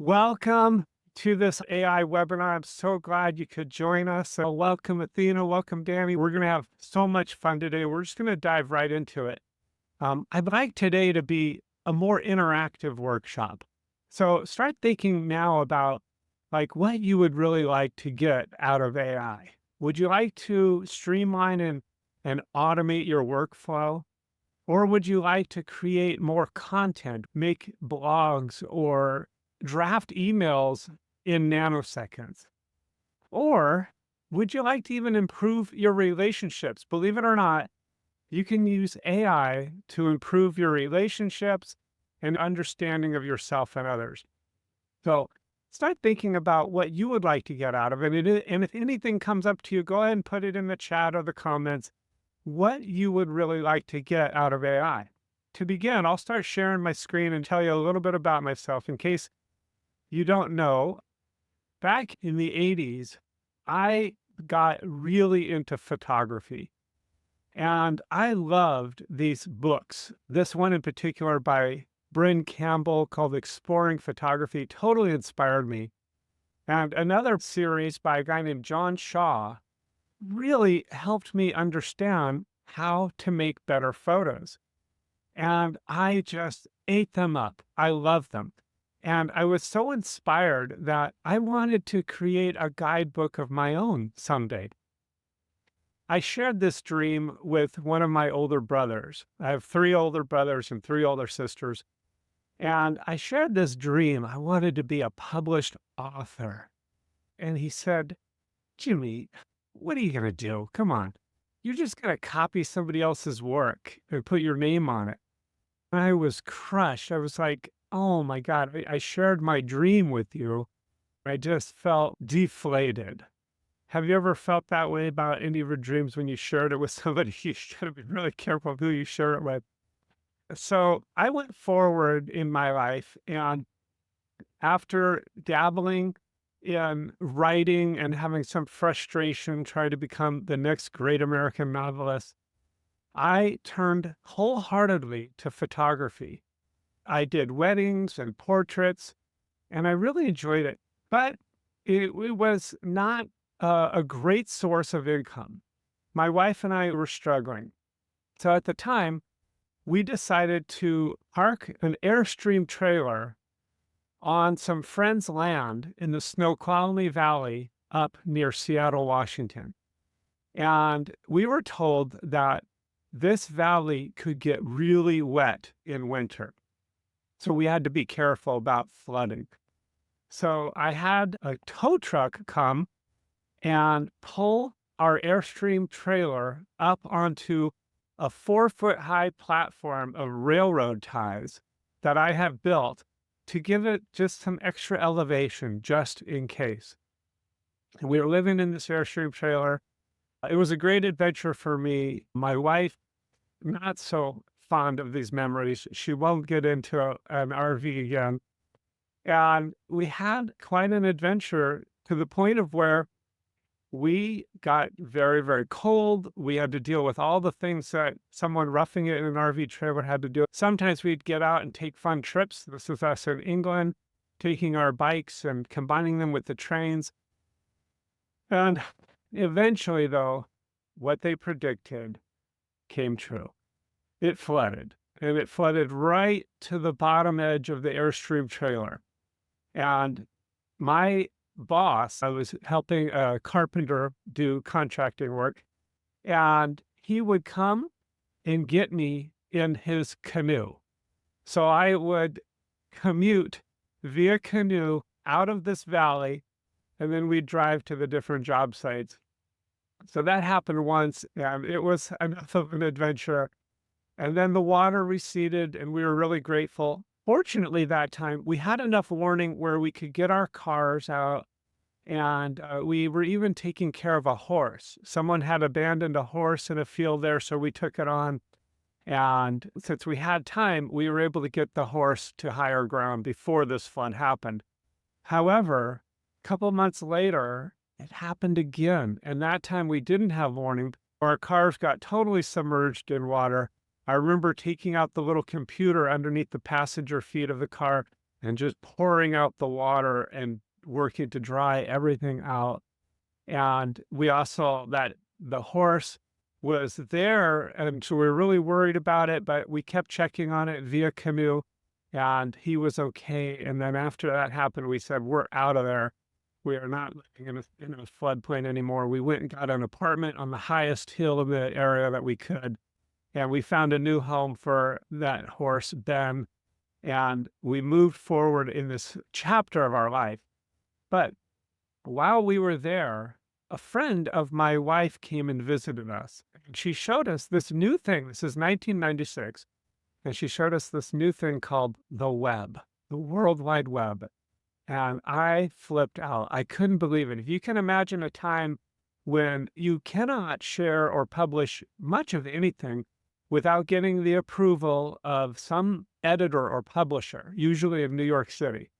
Welcome to this AI webinar. I'm so glad you could join us. So welcome, Athena. Welcome, Danny. We're going to have so much fun today. We're just going to dive right into it. I'd like today to be a more interactive workshop. So start thinking now about what you would really like to get out of AI. Would you like to streamline and automate your workflow? Or would you like to create more content, make blogs or draft emails in nanoseconds? Or would you like to even improve your relationships? Believe it or not, you can use AI to improve your relationships and understanding of yourself and others. So start thinking about what you would like to get out of it. And if anything comes up to you, go ahead and put it in the chat or the comments what you would really like to get out of AI. To begin, I'll start sharing my screen and tell you a little bit about myself. In case you don't know, back in the 80s, I got really into photography. And I loved these books. This one in particular by Bryn Campbell called Exploring Photography totally inspired me. And another series by a guy named John Shaw really helped me understand how to make better photos. And I just ate them up. I love them. And I was so inspired that I wanted to create a guidebook of my own someday. I shared this dream with one of my older brothers. I have 3 older brothers and 3 older sisters. And I shared this dream. I wanted to be a published author. And he said, Jimmy, what are you going to do? Come on. You're just going to copy somebody else's work and put your name on it. And I was crushed. I was like, oh my God, I shared my dream with you. I just felt deflated. Have you ever felt that way about any of your dreams when you shared it with somebody? You should be really careful who you share it with. So I went forward in my life, and after dabbling in writing and having some frustration trying to become the next great American novelist, I turned wholeheartedly to photography. I did weddings and portraits, and I really enjoyed it. But it was not a great source of income. My wife and I were struggling. So at the time, we decided to park an Airstream trailer on some friends' land in the Snoqualmie Valley up near Seattle, Washington. And we were told that this valley could get really wet in winter. So we had to be careful about flooding. So I had a tow truck come and pull our Airstream trailer up onto a 4-foot high platform of railroad ties that I have built to give it just some extra elevation just in case. And we were living in this Airstream trailer. It was a great adventure for me. My wife, not so fond of these memories. She won't get into an RV again. And we had quite an adventure to the point of where we got very, very cold. We had to deal with all the things that someone roughing it in an RV trailer had to do. Sometimes we'd get out and take fun trips. This was us in England, taking our bikes and combining them with the trains. And eventually, though, what they predicted came true. It flooded, and it flooded right to the bottom edge of the Airstream trailer. And my boss, I was helping a carpenter do contracting work, and he would come and get me in his canoe. So I would commute via canoe out of this valley, and then we'd drive to the different job sites. So that happened once, and it was enough of an adventure. And then the water receded, and we were really grateful. Fortunately, that time, we had enough warning where we could get our cars out, and we were even taking care of a horse. Someone had abandoned a horse in a field there, so we took it on. And since we had time, we were able to get the horse to higher ground before this flood happened. However, a couple months later, it happened again, and that time we didn't have warning. Our cars got totally submerged in water. I remember taking out the little computer underneath the passenger seat of the car and just pouring out the water and working to dry everything out. And we also that the horse was there, and so we were really worried about it, but we kept checking on it via canoe, and he was okay. And then after that happened, we said, "We're out of there. We are not living in a floodplain anymore." We went and got an apartment on the highest hill in the area that we could, and we found a new home for that horse, Ben, and we moved forward in this chapter of our life. But while we were there, a friend of my wife came and visited us. And she showed us this new thing. This is 1996. And she showed us this new thing called the web, the World Wide Web. And I flipped out. I couldn't believe it. If you can imagine a time when you cannot share or publish much of anything without getting the approval of some editor or publisher, usually in New York City.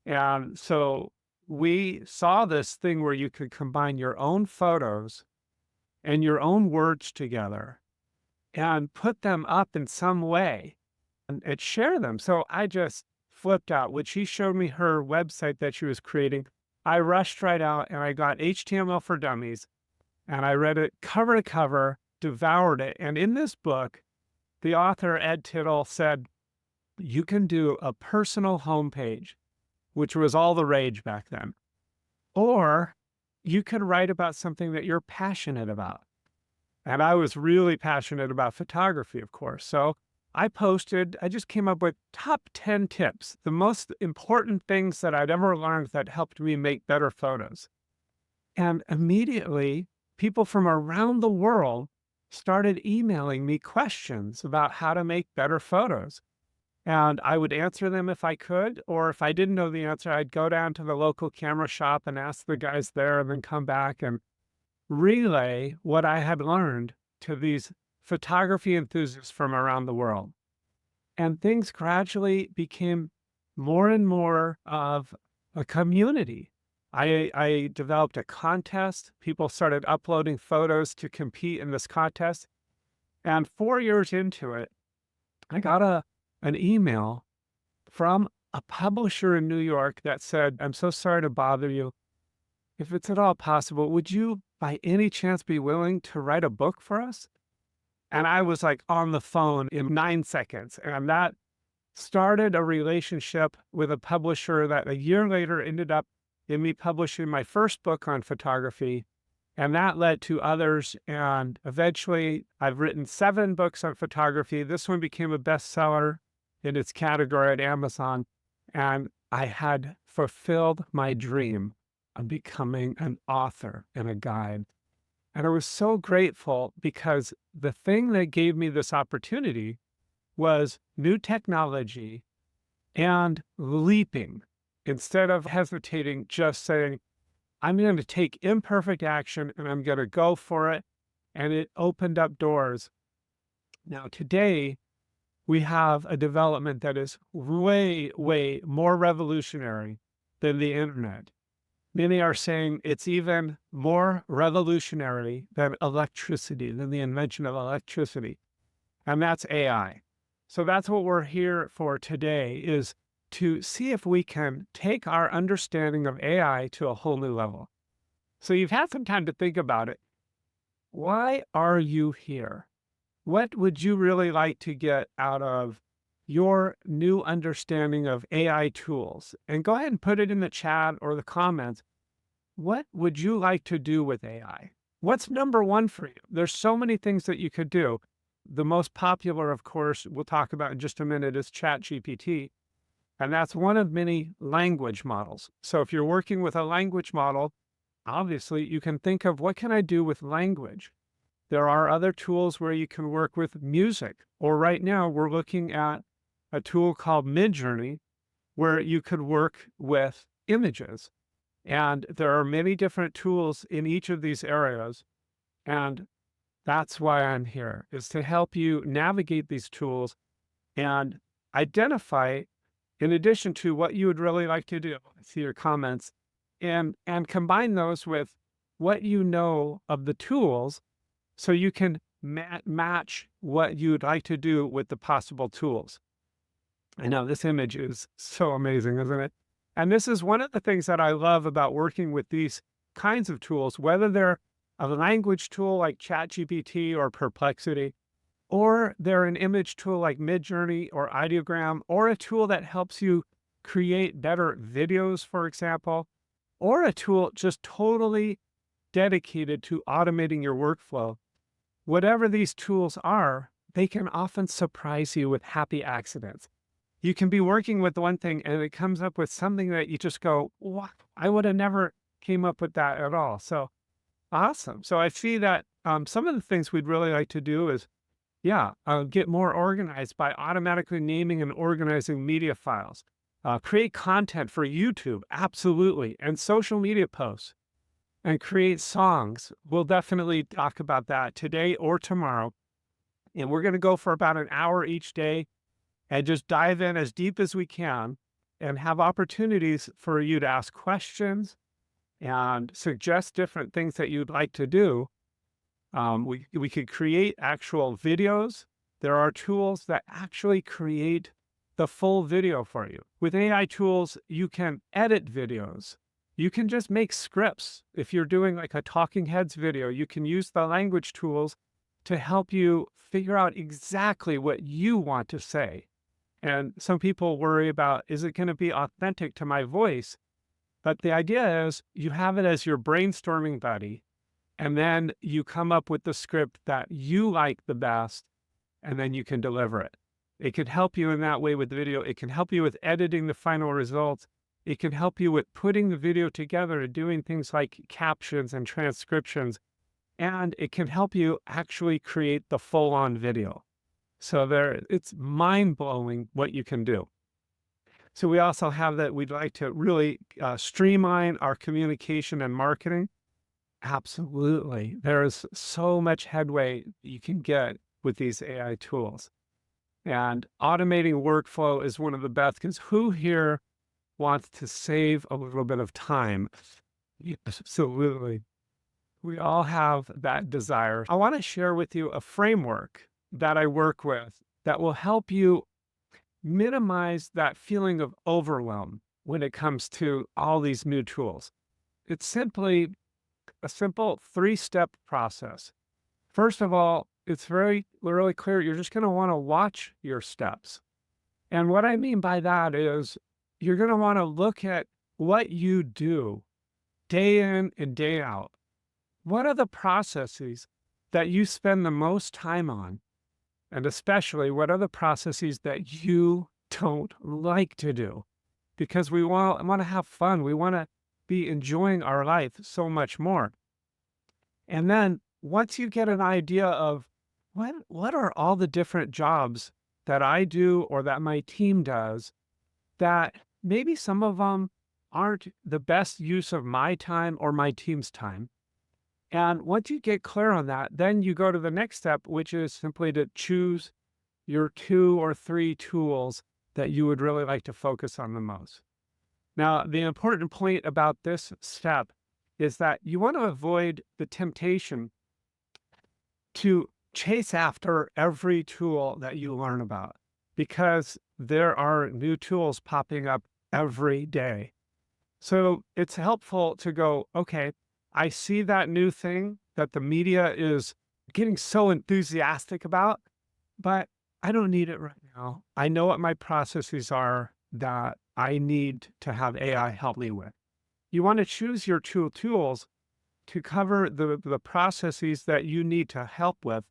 And so we saw this thing where you could combine your own photos and your own words together and put them up in some way and share them. So I just flipped out. When she showed me her website that she was creating, I rushed right out and I got HTML for Dummies and I read it cover to cover, devoured it. And in this book, the author, Ed Tittle, said, you can do a personal homepage, which was all the rage back then, or you could write about something that you're passionate about. And I was really passionate about photography, of course. So I just came up with top 10 tips, the most important things that I'd ever learned that helped me make better photos. And immediately, people from around the world started emailing me questions about how to make better photos. And I would answer them if I could, or if I didn't know the answer, I'd go down to the local camera shop and ask the guys there and then come back and relay what I had learned to these photography enthusiasts from around the world. And things gradually became more and more of a community. I developed a contest. People started uploading photos to compete in this contest. And 4 years into it, I got an email from a publisher in New York that said, "I'm so sorry to bother you. If it's at all possible, would you by any chance be willing to write a book for us?" And I was like on the phone in 9 seconds. And that started a relationship with a publisher that a year later ended up in me publishing my first book on photography. And that led to others. And eventually I've written 7 books on photography. This one became a bestseller in its category at Amazon. And I had fulfilled my dream of becoming an author and a guide. And I was so grateful because the thing that gave me this opportunity was new technology and leaping. Instead of hesitating, just saying, I'm going to take imperfect action and I'm going to go for it. And it opened up doors. Now, today, we have a development that is way, way more revolutionary than the internet. Many are saying it's even more revolutionary than electricity, than the invention of electricity. And that's AI. So that's what we're here for today, is to see if we can take our understanding of AI to a whole new level. So you've had some time to think about it. Why are you here? What would you really like to get out of your new understanding of AI tools? And go ahead and put it in the chat or the comments. What would you like to do with AI? What's number one for you? There's so many things that you could do. The most popular, of course, we'll talk about in just a minute, is ChatGPT. And that's one of many language models. So if you're working with a language model, obviously you can think of, what can I do with language? There are other tools where you can work with music. Or right now we're looking at a tool called Midjourney, where you could work with images. And there are many different tools in each of these areas. And that's why I'm here, is to help you navigate these tools and identify, in addition to what you would really like to do, I see your comments, and combine those with what you know of the tools so you can match what you'd like to do with the possible tools. I know this image is so amazing, isn't it? And this is one of the things that I love about working with these kinds of tools, whether they're a language tool like ChatGPT or Perplexity, or they're an image tool like Midjourney or Ideogram, or a tool that helps you create better videos, for example, or a tool just totally dedicated to automating your workflow. Whatever these tools are, they can often surprise you with happy accidents. You can be working with one thing and it comes up with something that you just go, "What? I would have never came up with that at all." So awesome. So I see that some of the things we'd really like to do is, yeah, get more organized by automatically naming and organizing media files. Create content for YouTube, absolutely, and social media posts, and create songs. We'll definitely talk about that today or tomorrow. And we're going to go for about an hour each day and just dive in as deep as we can and have opportunities for you to ask questions and suggest different things that you'd like to do. We could create actual videos. There are tools that actually create the full video for you. With AI tools, you can edit videos. You can just make scripts. If you're doing like a talking heads video, you can use the language tools to help you figure out exactly what you want to say. And some people worry about, is it going to be authentic to my voice? But the idea is you have it as your brainstorming buddy, and then you come up with the script that you like the best, and then you can deliver it. It can help you in that way with video. It can help you with editing the final results. It can help you with putting the video together and doing things like captions and transcriptions. And it can help you actually create the full-on video. So it's mind-blowing what you can do. So we also have that we'd like to really streamline our communication and marketing. Absolutely. There is so much headway you can get with these AI tools. And automating workflow is one of the best, because who here wants to save a little bit of time? Yes, absolutely. We all have that desire. I want to share with you a framework that I work with that will help you minimize that feeling of overwhelm when it comes to all these new tools. It's simply a simple 3-step process. First of all, it's really clear. You're just going to want to watch your steps. And what I mean by that is you're going to want to look at what you do day in and day out. What are the processes that you spend the most time on? And especially, what are the processes that you don't like to do? Because we want to have fun. We want to be enjoying our life so much more. And then once you get an idea of what are all the different jobs that I do or that my team does, that maybe some of them aren't the best use of my time or my team's time. And once you get clear on that, then you go to the next step, which is simply to choose your 2 or 3 tools that you would really like to focus on the most. Now, the important point about this step is that you want to avoid the temptation to chase after every tool that you learn about, because there are new tools popping up every day. So it's helpful to go, okay, I see that new thing that the media is getting so enthusiastic about, but I don't need it right now. I know what my processes are that I need to have AI help me with. You want to choose your 2 tools to cover the processes that you need to help with,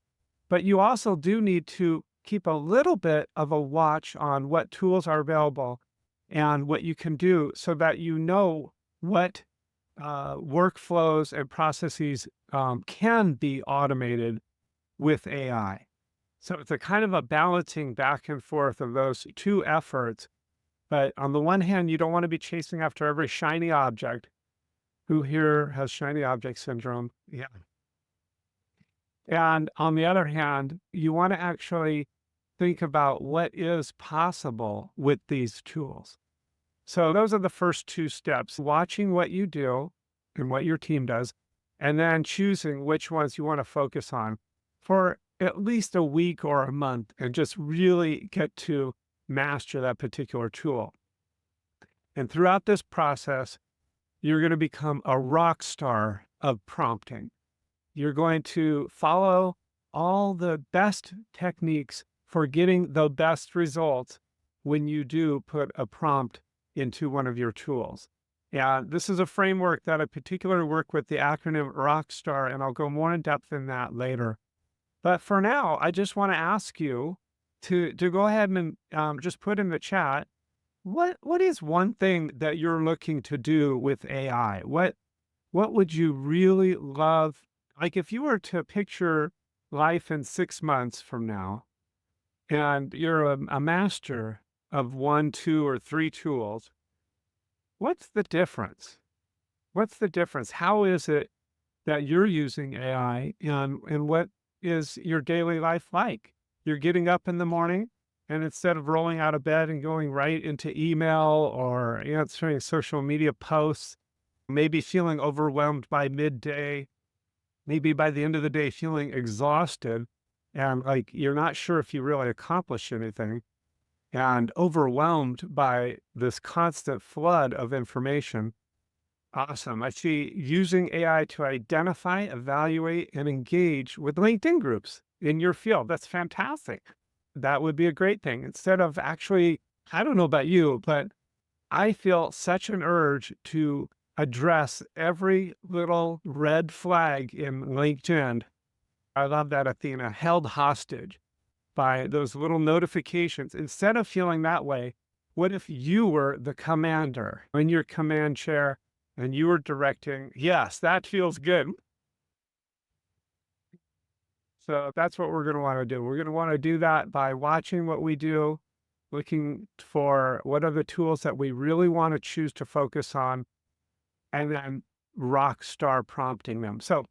but you also do need to keep a little bit of a watch on what tools are available and what you can do, so that you know what workflows and processes can be automated with AI. So it's a kind of a balancing back and forth of those 2 efforts. But on the one hand, you don't want to be chasing after every shiny object. Who here has shiny object syndrome? Yeah. And on the other hand, you want to actually think about what is possible with these tools. So those are the first 2 steps: watching what you do and what your team does, and then choosing which ones you want to focus on for at least a week or a month, and just really get to master that particular tool. And throughout this process, you're going to become a rock star of prompting. You're going to follow all the best techniques for getting the best results when you do put a prompt into one of your tools. And this is a framework that I particularly work with, the acronym Rockstar, and I'll go more in depth in that later. But for now, I just want to ask you to go ahead and just put in the chat, what is one thing that you're looking to do with AI? What would you really love? Like if you were to picture life in 6 months from now, and you're a master of one, two, or three tools, what's the difference? What's the difference? How is it that you're using AI, and what is your daily life like? You're getting up in the morning, and instead of rolling out of bed and going right into email or answering social media posts, maybe feeling overwhelmed by midday, maybe by the end of the day feeling exhausted and like you're not sure if you really accomplish anything and overwhelmed by this constant flood of information. Awesome. I see using AI to identify, evaluate, and engage with LinkedIn groups in your field. That's fantastic. That would be a great thing. Instead of actually, I don't know about you, but I feel such an urge to address every little red flag in LinkedIn. I love that, Athena, held hostage by those little notifications. Instead of feeling that way, what if you were the commander in your command chair and you were directing? Yes, that feels good. So that's what we're going to want to do. We're going to want to do that by watching what we do, looking for what are the tools that we really want to choose to focus on, and then rock star prompting them. So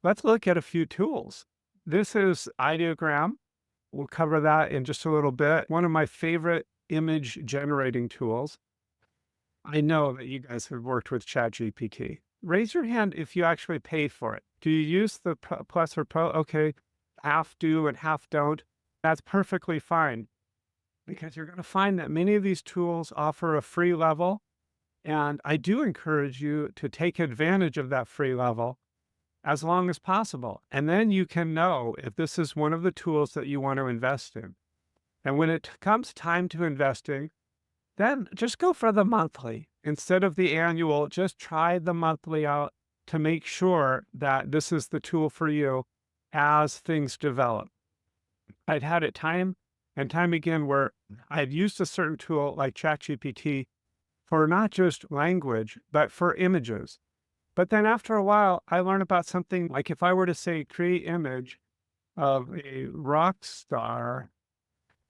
let's look at a few tools. This is Ideogram. We'll cover that in just a little bit. One of my favorite image generating tools. I know that you guys have worked with ChatGPT. Raise your hand if you actually pay for it. Do you use the Plus or Pro? Okay, half do and half don't. That's perfectly fine because you're going to find that many of these tools offer a free level. And I do encourage you to take advantage of that free level as long as possible. And then you can know if this is one of the tools that you want to invest in. And when it comes time to investing, then just go for the monthly. Instead of the annual, just try the monthly out to make sure that this is the tool for you as things develop. I've had it time and time again where I've used a certain tool like ChatGPT for not just language, but for images. But then after a while, I learned about something like if I were to say, create image of a rock star,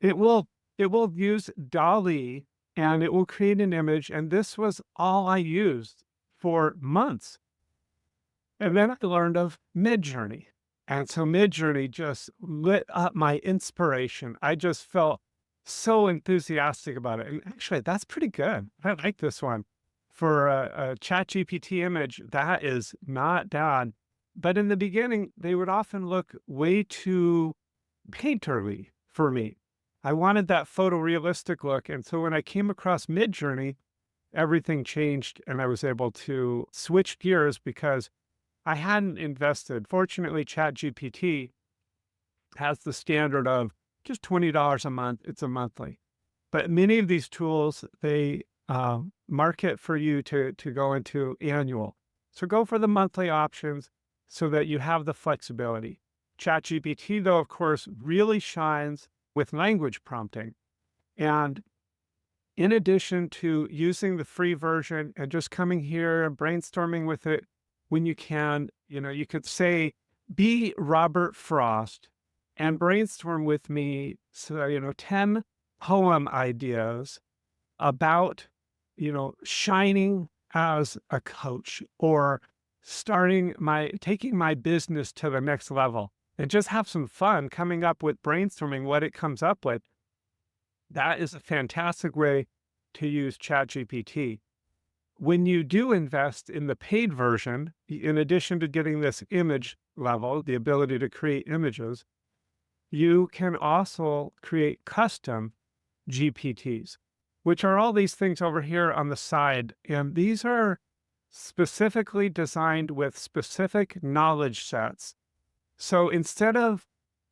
it will use DALL-E and it will create an image. And this was all I used for months. And then I learned of Midjourney. And so Midjourney just lit up my inspiration. I just felt so enthusiastic about it. And actually, that's pretty good. I like this one. For a ChatGPT image, that is not bad. But in the beginning, they would often look way too painterly for me. I wanted that photorealistic look. And so when I came across Midjourney, everything changed and I was able to switch gears because I hadn't invested. Fortunately, ChatGPT has the standard of just $20 a month. It's a monthly. But many of these tools, they market for you to go into annual. So go for the monthly options so that you have the flexibility. ChatGPT, though, of course, really shines with language prompting. And in addition to using the free version and just coming here and brainstorming with it when you can, you could say, be Robert Frost and brainstorm with me, so, 10 poem ideas about, shining as a coach or taking my business to the next level, and just have some fun coming up with brainstorming what it comes up with. That is a fantastic way to use ChatGPT. When you do invest in the paid version, in addition to getting this image level, the ability to create images, you can also create custom GPTs, which are all these things over here on the side. And these are specifically designed with specific knowledge sets. So instead of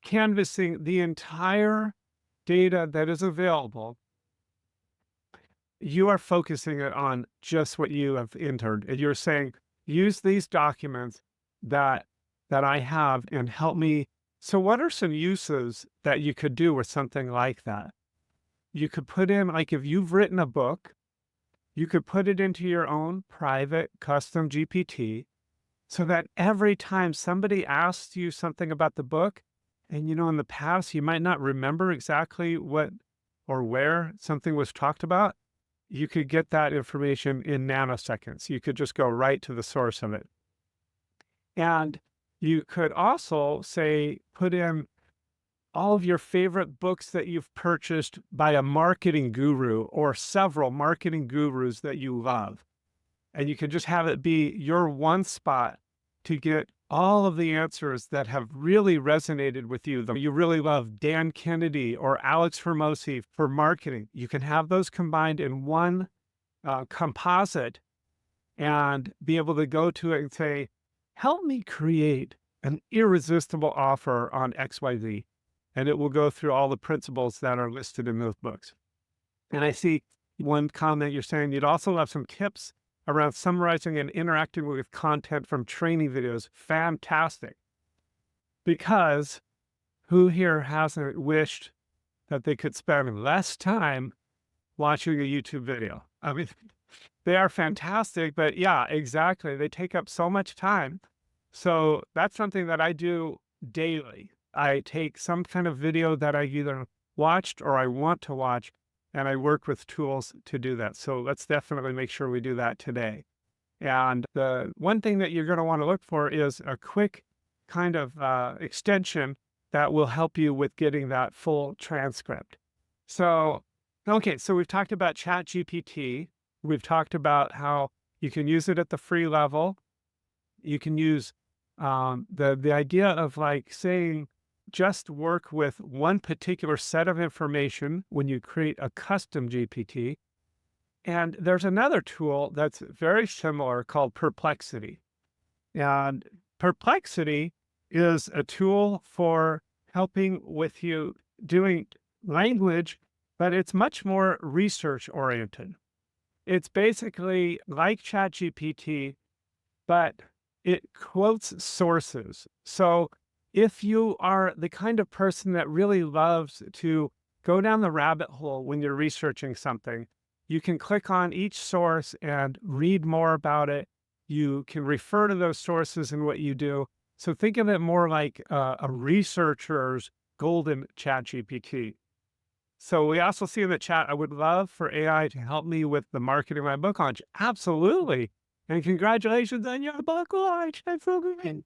canvassing the entire data that is available, you are focusing it on just what you have entered. And you're saying, use these documents that I have and help me. So what are some uses that you could do with something like that? You could put in, like if you've written a book, you could put it into your own private custom GPT so that every time somebody asks you something about the book, and in the past, you might not remember exactly what or where something was talked about, you could get that information in nanoseconds. You could just go right to the source of it. And you could also say, put in all of your favorite books that you've purchased by a marketing guru or several marketing gurus that you love. And you can just have it be your one spot to get all of the answers that have really resonated with you. You really love Dan Kennedy or Alex Hermosi for marketing. You can have those combined in one composite and be able to go to it and say, help me create an irresistible offer on XYZ. And it will go through all the principles that are listed in those books. And I see one comment you're saying you'd also have some tips around summarizing and interacting with content from training videos. Fantastic. Because who here hasn't wished that they could spend less time watching a YouTube video? I mean, they are fantastic, but yeah, exactly. They take up so much time. So that's something that I do daily. I take some kind of video that I either watched or I want to watch, and I work with tools to do that. So let's definitely make sure we do that today. And the one thing that you're going to want to look for is a quick kind of extension that will help you with getting that full transcript. So, okay, so we've talked about ChatGPT. We've talked about how you can use it at the free level. You can use the idea of like saying, just work with one particular set of information when you create a custom GPT. And there's another tool that's very similar called Perplexity. And Perplexity is a tool for helping with you doing language, but it's much more research oriented. It's basically like ChatGPT, but it quotes sources. So if you are the kind of person that really loves to go down the rabbit hole when you're researching something, you can click on each source and read more about it. You can refer to those sources in what you do. So think of it more like a researcher's golden ChatGPT. So we also see in the chat, I would love for AI to help me with the marketing of my book launch. Absolutely. And congratulations on your book launch. That's so good.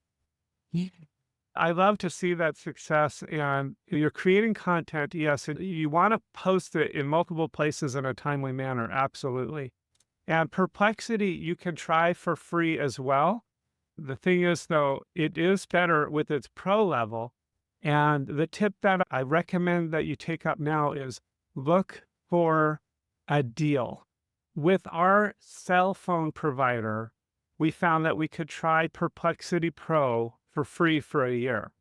I love to see that success, and you're creating content. Yes, and you want to post it in multiple places in a timely manner. Absolutely. And Perplexity, you can try for free as well. The thing is, though, it is better with its pro level. And the tip that I recommend that you take up now is look for a deal. With our cell phone provider, we found that we could try Perplexity Pro for free for a year.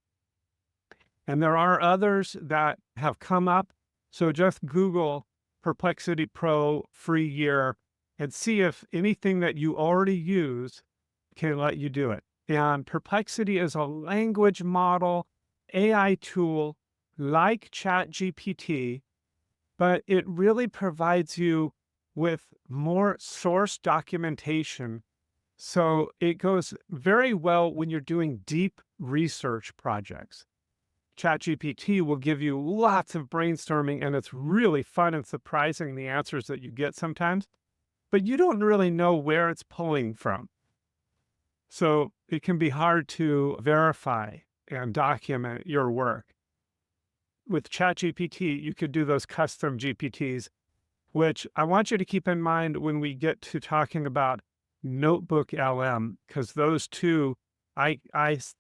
And there are others that have come up. So just Google Perplexity Pro free year and see if anything that you already use can let you do it. And Perplexity is a language model AI tool like ChatGPT, but it really provides you with more source documentation. So it goes very well when you're doing deep research projects. ChatGPT will give you lots of brainstorming, and it's really fun and surprising the answers that you get sometimes, but you don't really know where it's pulling from. So it can be hard to verify and document your work. With ChatGPT, you could do those custom GPTs, which I want you to keep in mind when we get to talking about NotebookLM, because those two I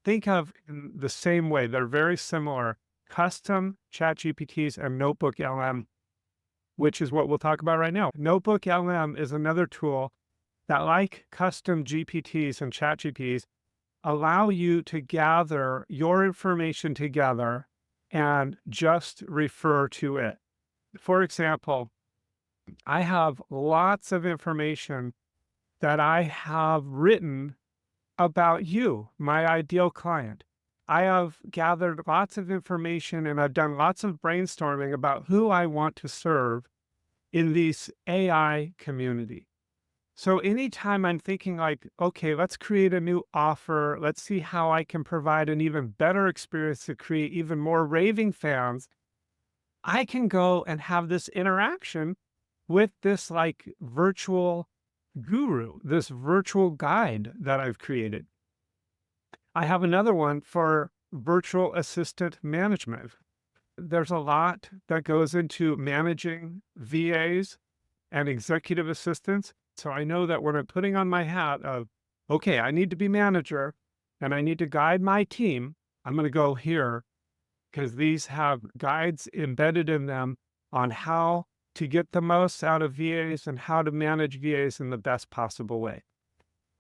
think of in the same way. They're very similar. Custom ChatGPTs and NotebookLM which is what we'll talk about right now. NotebookLM is another tool that, like custom GPTs and ChatGPTs, allow you to gather your information together and just refer to it. For example, I have lots of information that I have written about you, my ideal client. I have gathered lots of information and I've done lots of brainstorming about who I want to serve in this AI community. So anytime I'm thinking like, okay, let's create a new offer, let's see how I can provide an even better experience to create even more raving fans, I can go and have this interaction with this like virtual guru, this virtual guide that I've created. I have another one for virtual assistant management. There's a lot that goes into managing VAs and executive assistants. So I know that when I'm putting on my hat of, okay, I need to be manager and I need to guide my team, I'm going to go here because these have guides embedded in them on how to get the most out of VAs and how to manage VAs in the best possible way.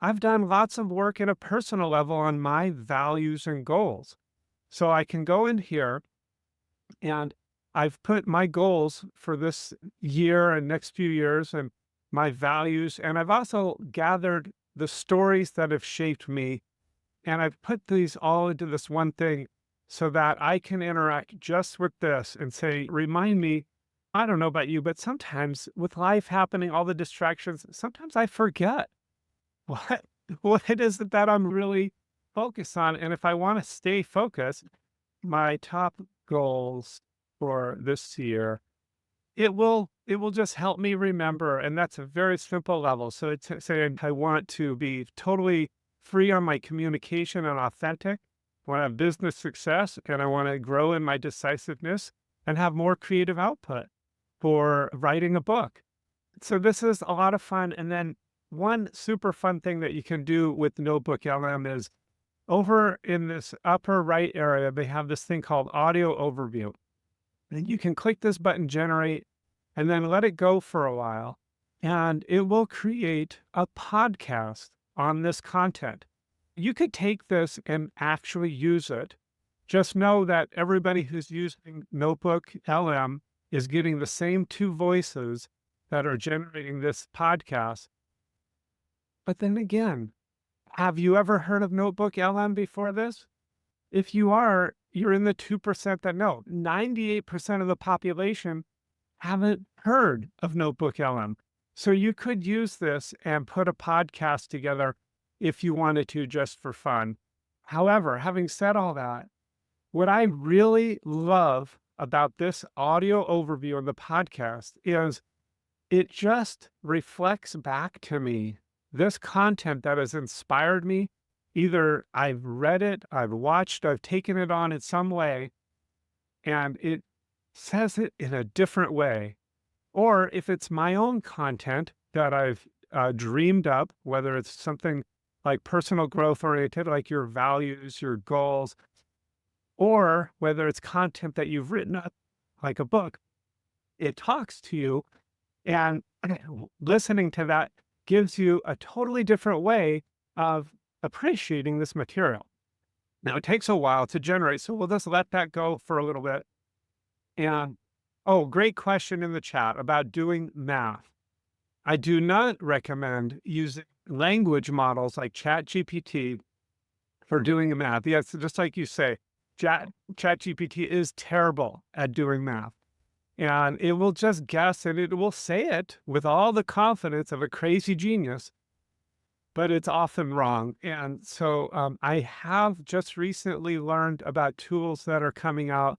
I've done lots of work at a personal level on my values and goals. So I can go in here and I've put my goals for this year and next few years and my values. And I've also gathered the stories that have shaped me. And I've put these all into this one thing so that I can interact just with this and say, remind me, I don't know about you, but sometimes with life happening, all the distractions, sometimes I forget what what it is that I'm really focused on. And if I want to stay focused, my top goals for this year, it will just help me remember. And that's a very simple level. So it's saying I want to be totally free on my communication and authentic. I want to have business success and I want to grow in my decisiveness and have more creative output for writing a book. So this is a lot of fun. And then one super fun thing that you can do with NotebookLM is over in this upper right area, they have this thing called audio overview. And you can click this button, generate, and then let it go for a while. And it will create a podcast on this content. You could take this and actually use it. Just know that everybody who's using NotebookLM is getting the same two voices that are generating this podcast. But then again, have you ever heard of NotebookLM before this? If you are, you're in the 2% that know. 98% of the population haven't heard of NotebookLM. So you could use this and put a podcast together if you wanted to, just for fun. However, having said all that, what I really love about this audio overview of the podcast is it just reflects back to me this content that has inspired me. Either I've read it, I've watched, I've taken it on in some way, and it says it in a different way. Or if it's my own content that I've dreamed up, whether it's something like personal growth oriented, like your values, your goals, or whether it's content that you've written up, like a book, it talks to you, and listening to that gives you a totally different way of appreciating this material. Now, it takes a while to generate, so we'll just let that go for a little bit. And, oh, great question in the chat about doing math. I do not recommend using language models like ChatGPT for doing math. Yes, just like you say, ChatGPT is terrible at doing math. And it will just guess and it will say it with all the confidence of a crazy genius, but it's often wrong. And so I have just recently learned about tools that are coming out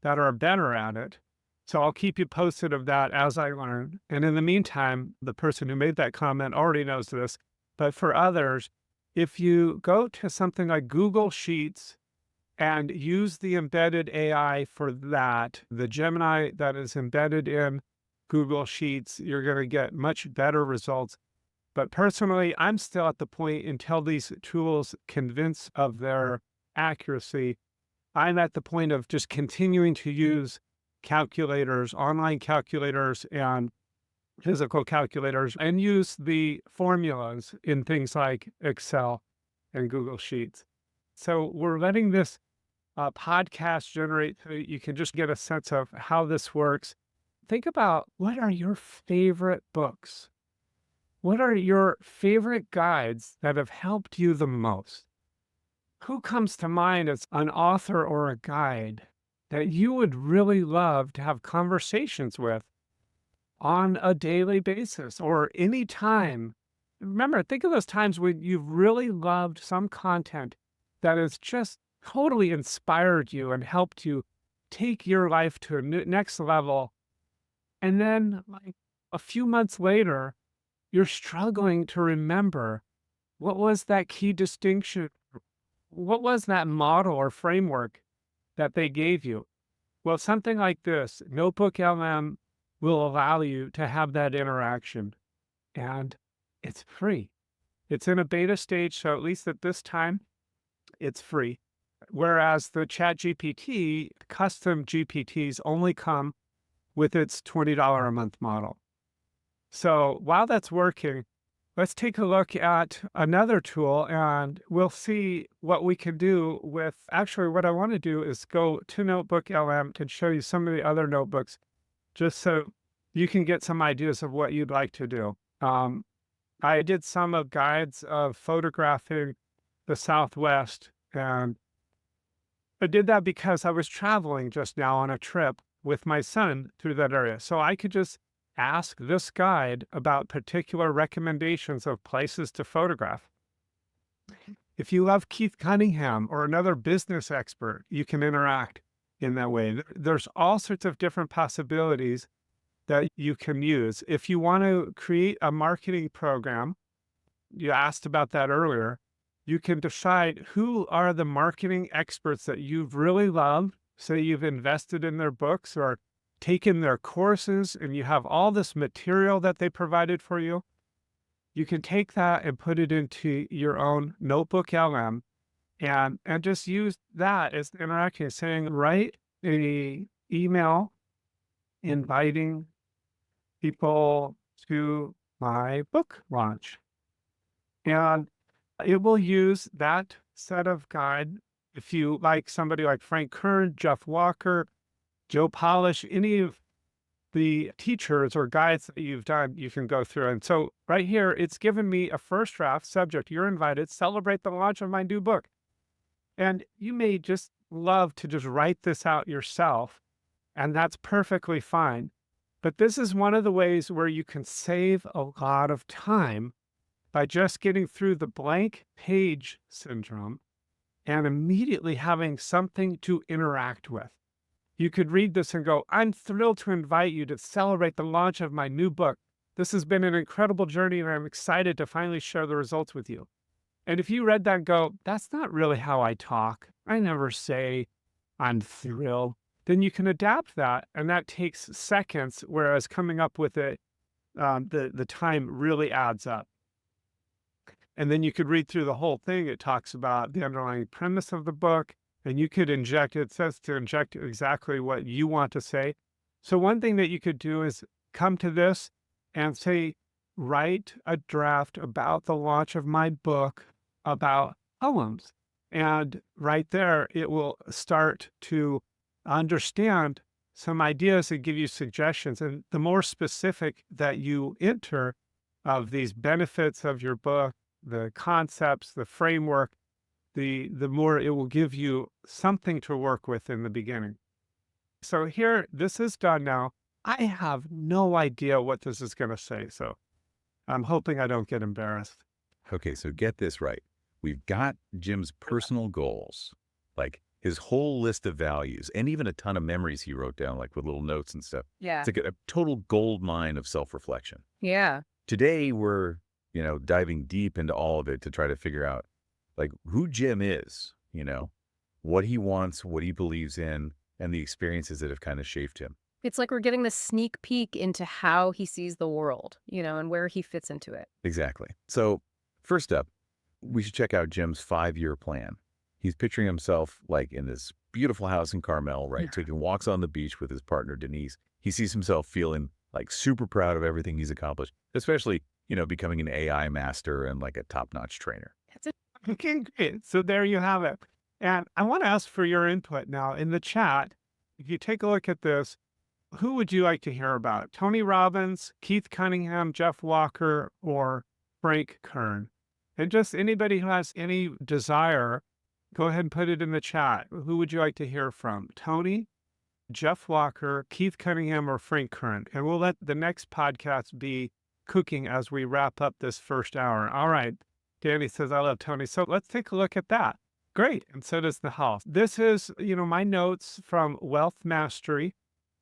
that are better at it. So I'll keep you posted of that as I learn. And in the meantime, the person who made that comment already knows this, but for others, if you go to something like Google Sheets and use the embedded AI for that, the Gemini that is embedded in Google Sheets, you're going to get much better results. But personally, I'm still at the point until these tools convince of their accuracy, I'm at the point of just continuing to use calculators, online calculators, and physical calculators, and use the formulas in things like Excel and Google Sheets. So we're letting this podcast generate so you can just get a sense of how this works. Think about, what are your favorite books? What are your favorite guides that have helped you the most? Who comes to mind as an author or a guide that you would really love to have conversations with on a daily basis or any time? Remember, think of those times when you've really loved some content that has just totally inspired you and helped you take your life to a next level. And then, like a few months later, you're struggling to remember, what was that key distinction? What was that model or framework that they gave you? Well, something like this, NotebookLM, will allow you to have that interaction, and it's free. It's in a beta stage, so at least at this time, it's free. Whereas the ChatGPT, custom GPTs only come with its $20 a month model. So while that's working, let's take a look at another tool, and we'll see what we can do with, actually what I want to do is go to NotebookLM and show you some of the other notebooks, just so you can get some ideas of what you'd like to do. I did some of guides of photographing the Southwest, and I did that because I was traveling just now on a trip with my son through that area. So I could just ask this guide about particular recommendations of places to photograph. If you love Keith Cunningham or another business expert, you can interact in that way. There's all sorts of different possibilities that you can use. If you want to create a marketing program, you asked about that earlier, you can decide who are the marketing experts that you've really loved, so you've invested in their books or taken their courses, and you have all this material that they provided for you. You can take that and put it into your own NotebookLM and just use that as the interaction, saying, write an email inviting people to my book launch. And it will use that set of guide. If you like somebody like Frank Kern, Jeff Walker, Joe Polish, any of the teachers or guides that you've done, you can go through. And so right here, it's given me a first draft subject. You're invited, celebrate the launch of my new book. And you may just love to just write this out yourself, and that's perfectly fine. But this is one of the ways where you can save a lot of time by just getting through the blank page syndrome and immediately having something to interact with. You could read this and go, I'm thrilled to invite you to celebrate the launch of my new book. This has been an incredible journey, and I'm excited to finally share the results with you. And if you read that and go, that's not really how I talk, I never say I'm thrilled, then you can adapt that, and that takes seconds, whereas coming up with it, the time really adds up. And then you could read through the whole thing. It talks about the underlying premise of the book, and you could inject, it says to inject exactly what you want to say. So one thing that you could do is come to this and say, write a draft about the launch of my book about poems. And right there, it will start to understand some ideas and give you suggestions. And the more specific that you enter of these benefits of your book, the concepts, the framework, the more it will give you something to work with in the beginning. So here, this is done now. I have no idea what this is going to say, so I'm hoping I don't get embarrassed. Okay, so get this right. We've got Jim's personal goals, like his whole list of values, and even a ton of memories he wrote down, like with little notes and stuff. Yeah. It's like a total gold mine of self-reflection. Yeah. Today, we're, diving deep into all of it to try to figure out, like, who Jim is, what he wants, what he believes in, and the experiences that have kind of shaped him. It's like we're getting this sneak peek into how he sees the world, and where he fits into it. Exactly. So first up, we should check out Jim's 5-year plan. He's picturing himself like in this beautiful house in Carmel, Yeah. right? Taking walks on the beach with his partner, Denise. He sees himself feeling like super proud of everything he's accomplished, especially, becoming an AI master and like a top-notch trainer. That's it. Okay, great. So there you have it. And I want to ask for your input now in the chat. If you take a look at this, who would you like to hear about? Tony Robbins, Keith Cunningham, Jeff Walker, or Frank Kern? And just anybody who has any desire, go ahead and put it in the chat. Who would you like to hear from? Tony, Jeff Walker, Keith Cunningham, or Frank Kern? And we'll let the next podcast be cooking as we wrap up this first hour. All right. Danny says, I love Tony. So let's take a look at that. Great. And so does the house. This is, my notes from Wealth Mastery.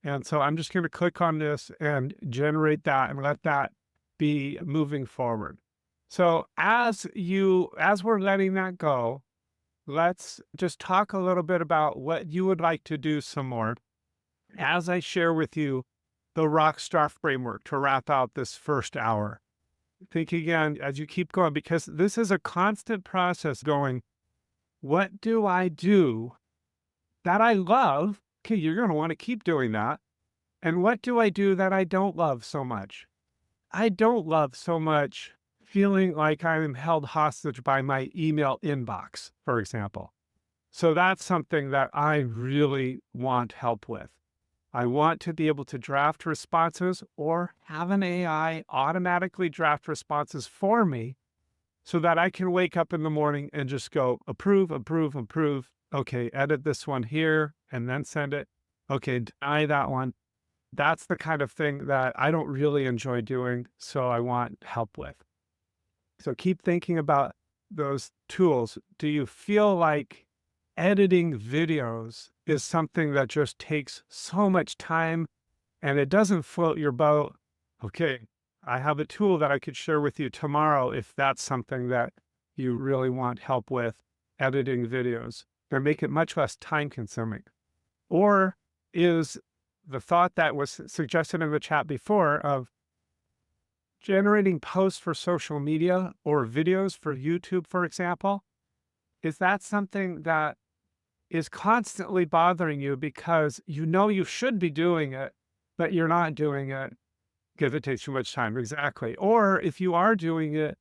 And so I'm just going to click on this and generate that and let that be moving forward. So as we're letting that go, let's just talk a little bit about what you would like to do some more as I share with you the Rockstar framework to wrap out this first hour. Think again as you keep going, because this is a constant process going, what do I do that I love? Okay, you're going to want to keep doing that. And what do I do that I don't love so much? I don't love so much feeling like I'm held hostage by my email inbox, for example. So that's something that I really want help with. I want to be able to draft responses or have an AI automatically draft responses for me so that I can wake up in the morning and just go approve, approve, approve. Okay, edit this one here and then send it. Okay, deny that one. That's the kind of thing that I don't really enjoy doing, so I want help with. So keep thinking about those tools. Do you feel like editing videos is something that just takes so much time and it doesn't float your boat? Okay, I have a tool that I could share with you tomorrow if that's something that you really want help with, editing videos, and make it much less time consuming. Or is the thought that was suggested in the chat before of generating posts for social media or videos for YouTube, for example, is that something that is constantly bothering you because you should be doing it, but you're not doing it because it takes too much time? Exactly. Or if you are doing it,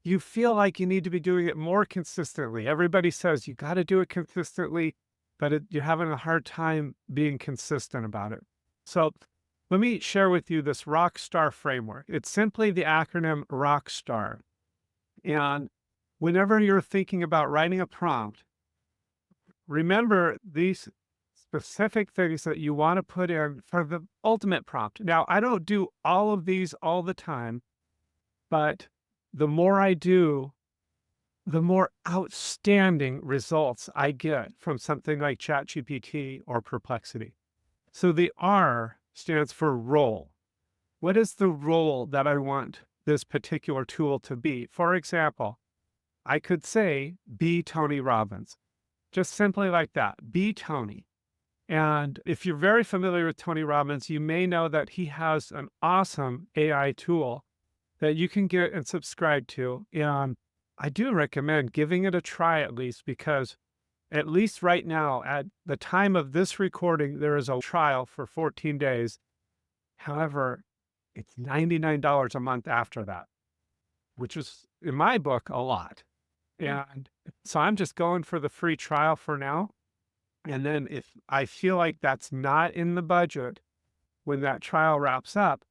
you feel like you need to be doing it more consistently. Everybody says you got to do it consistently, but you're having a hard time being consistent about it. So let me share with you this Rockstar framework. It's simply the acronym Rockstar. And whenever you're thinking about writing a prompt, remember these specific things that you want to put in for the ultimate prompt. Now, I don't do all of these all the time, but the more I do, the more outstanding results I get from something like ChatGPT or Perplexity. So the R stands for role. What is the role that I want this particular tool to be? For example, I could say, be Tony Robbins. Just simply like that, be Tony. And if you're very familiar with Tony Robbins, you may know that he has an awesome AI tool that you can get and subscribe to. And I do recommend giving it a try at least, because at least right now, at the time of this recording, there is a trial for 14 days. However, it's $99 a month after that, which is, in my book, a lot. And so I'm just going for the free trial for now. And then if I feel like that's not in the budget when that trial wraps up,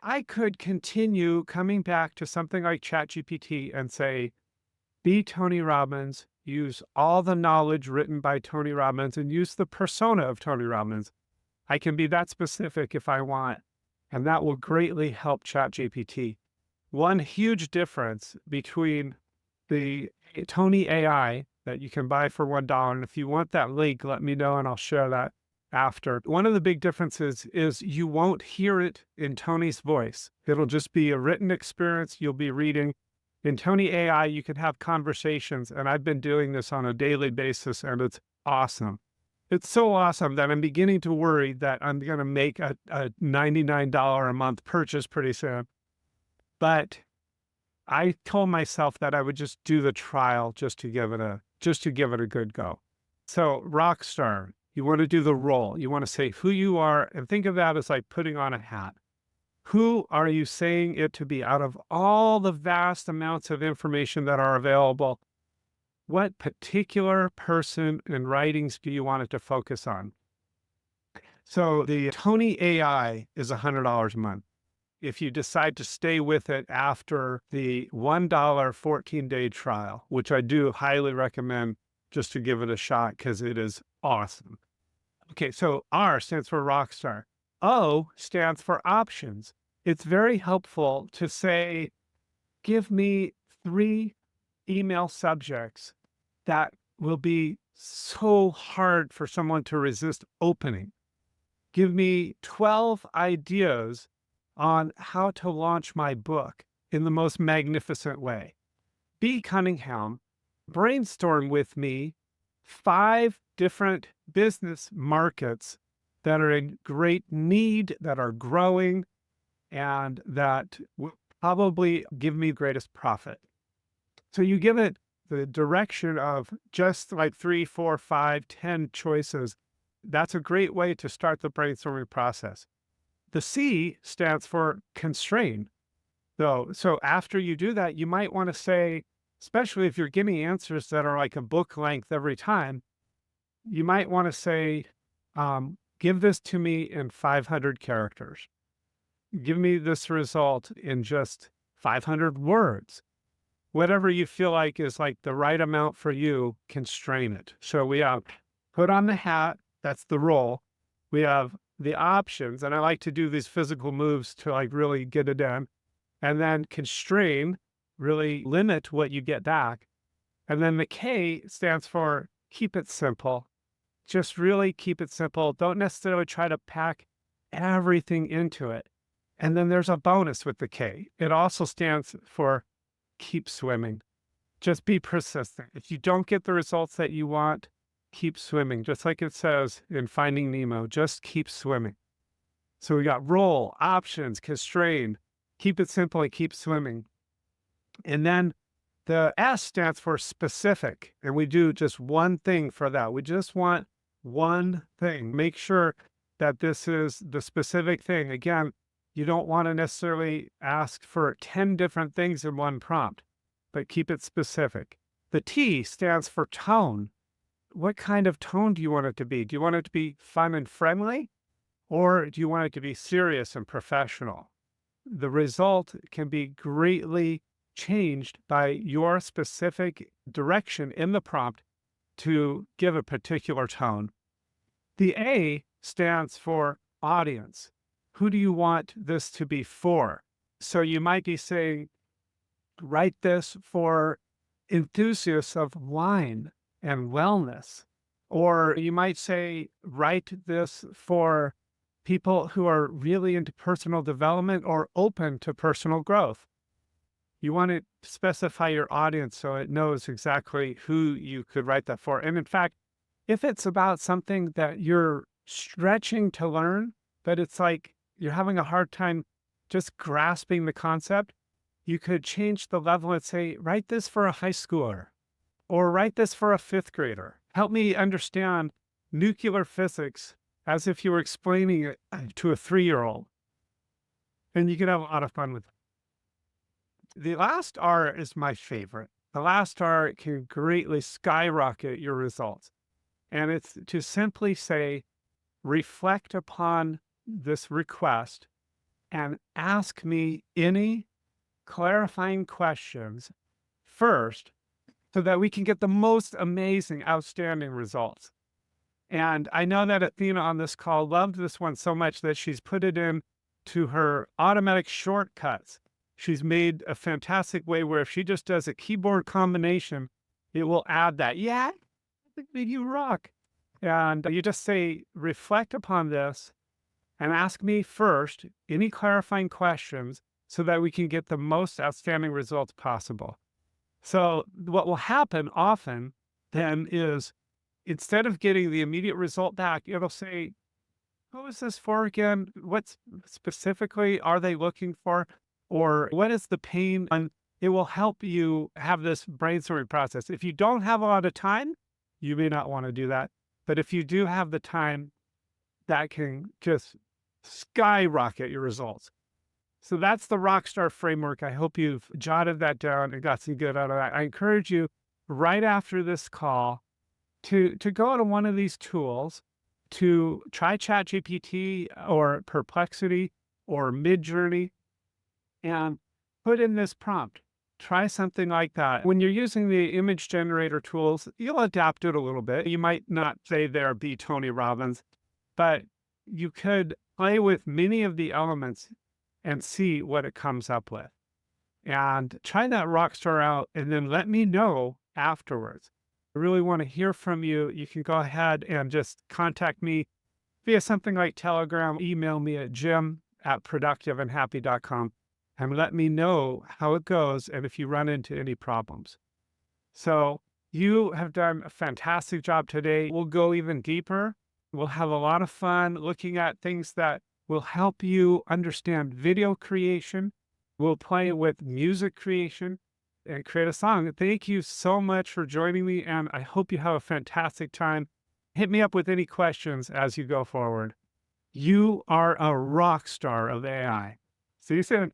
I could continue coming back to something like ChatGPT and say, be Tony Robbins, use all the knowledge written by Tony Robbins, and use the persona of Tony Robbins. I can be that specific if I want, and that will greatly help ChatGPT. One huge difference between the Tony AI that you can buy for $1, and if you want that link, let me know and I'll share that after. One of the big differences is you won't hear it in Tony's voice. It'll just be a written experience you'll be reading. In Tony AI, you can have conversations, and I've been doing this on a daily basis, and it's awesome. It's so awesome that I'm beginning to worry that I'm going to make a $99 a month purchase pretty soon. But I told myself that I would just do the trial just to give it just to give it a good go. So Rockstar, you want to do the role. You want to say who you are and think of that as like putting on a hat. Who are you saying it to be out of all the vast amounts of information that are available? What particular person and writings do you want it to focus on? So the Tony AI is $100 a month. If you decide to stay with it after the $1 14-day trial, which I do highly recommend just to give it a shot because it is awesome. Okay, so R stands for Rockstar. O stands for options. It's very helpful to say, give me 3 email subjects that will be so hard for someone to resist opening. Give me 12 ideas on how to launch my book in the most magnificent way. B. Cunningham, brainstorm with me 5 different business markets that are in great need, that are growing, and that will probably give me greatest profit. So you give it the direction of just like 3, 4, 5, 10 choices. That's a great way to start the brainstorming process. The C stands for constrain. So after you do that, you might want to say, especially if you're giving answers that are like a book length every time, you might want to say, give this to me in 500 characters. Give me this result in just 500 words. Whatever you feel like is like the right amount for you, constrain it. So we have put on the hat, that's the role. We have the options, and I like to do these physical moves to like really get it in. And then constrain, really limit what you get back. And then the K stands for keep it simple. Just really keep it simple. Don't necessarily try to pack everything into it. And then there's a bonus with the K. It also stands for keep swimming. Just be persistent. If you don't get the results that you want, keep swimming. Just like it says in Finding Nemo, just keep swimming. So we got role, options, constrain, keep it simple, and keep swimming. And then the S stands for specific. And we do just one thing for that. We just want one thing. Make sure that this is the specific thing. Again, you don't want to necessarily ask for 10 different things in one prompt, but keep it specific. The T stands for tone. What kind of tone do you want it to be? Do you want it to be fun and friendly? Or do you want it to be serious and professional? The result can be greatly changed by your specific direction in the prompt to give a particular tone. The A stands for audience. Who do you want this to be for? So you might be saying, write this for enthusiasts of wine and wellness. Or you might say, write this for people who are really into personal development or open to personal growth. You want to specify your audience so it knows exactly who you could write that for. And in fact, if it's about something that you're stretching to learn, but it's like you're having a hard time just grasping the concept, you could change the level and say, write this for a high schooler or write this for a 5th grader. Help me understand nuclear physics as if you were explaining it to a 3-year-old. And you can have a lot of fun with it. The last R is my favorite. The last R can greatly skyrocket your results. And it's to simply say, reflect upon this request and ask me any clarifying questions first so that we can get the most amazing, outstanding results. And I know that Athena on this call loved this one so much that she's put it in to her automatic shortcuts. She's made a fantastic way where if she just does a keyboard combination, it will add that. Yeah, I think that you rock. And you just say, reflect upon this and ask me first any clarifying questions so that we can get the most outstanding results possible. So what will happen often then is instead of getting the immediate result back, it'll say, what was this for again? What specifically are they looking for? Or what is the pain? And it will help you have this brainstorming process. If you don't have a lot of time, you may not want to do that. But if you do have the time, that can just skyrocket your results. So that's the Rockstar framework. I hope you've jotted that down and got some good out of that. I encourage you right after this call to go to one of these tools, to try ChatGPT or Perplexity or Midjourney, and put in this prompt. Try something like that. When you're using the image generator tools, you'll adapt it a little bit. You might not say there be Tony Robbins, but you could play with many of the elements and see what it comes up with. And try that Rockstar out and then let me know afterwards. I really want to hear from you. You can go ahead and just contact me via something like Telegram, email me at jim@productiveandhappy.com and let me know how it goes and if you run into any problems. So you have done a fantastic job today. We'll go even deeper. We'll have a lot of fun looking at things that will help you understand video creation. We'll play with music creation and create a song. Thank you so much for joining me, and I hope you have a fantastic time. Hit me up with any questions as you go forward. You are a rock star of AI. See you soon.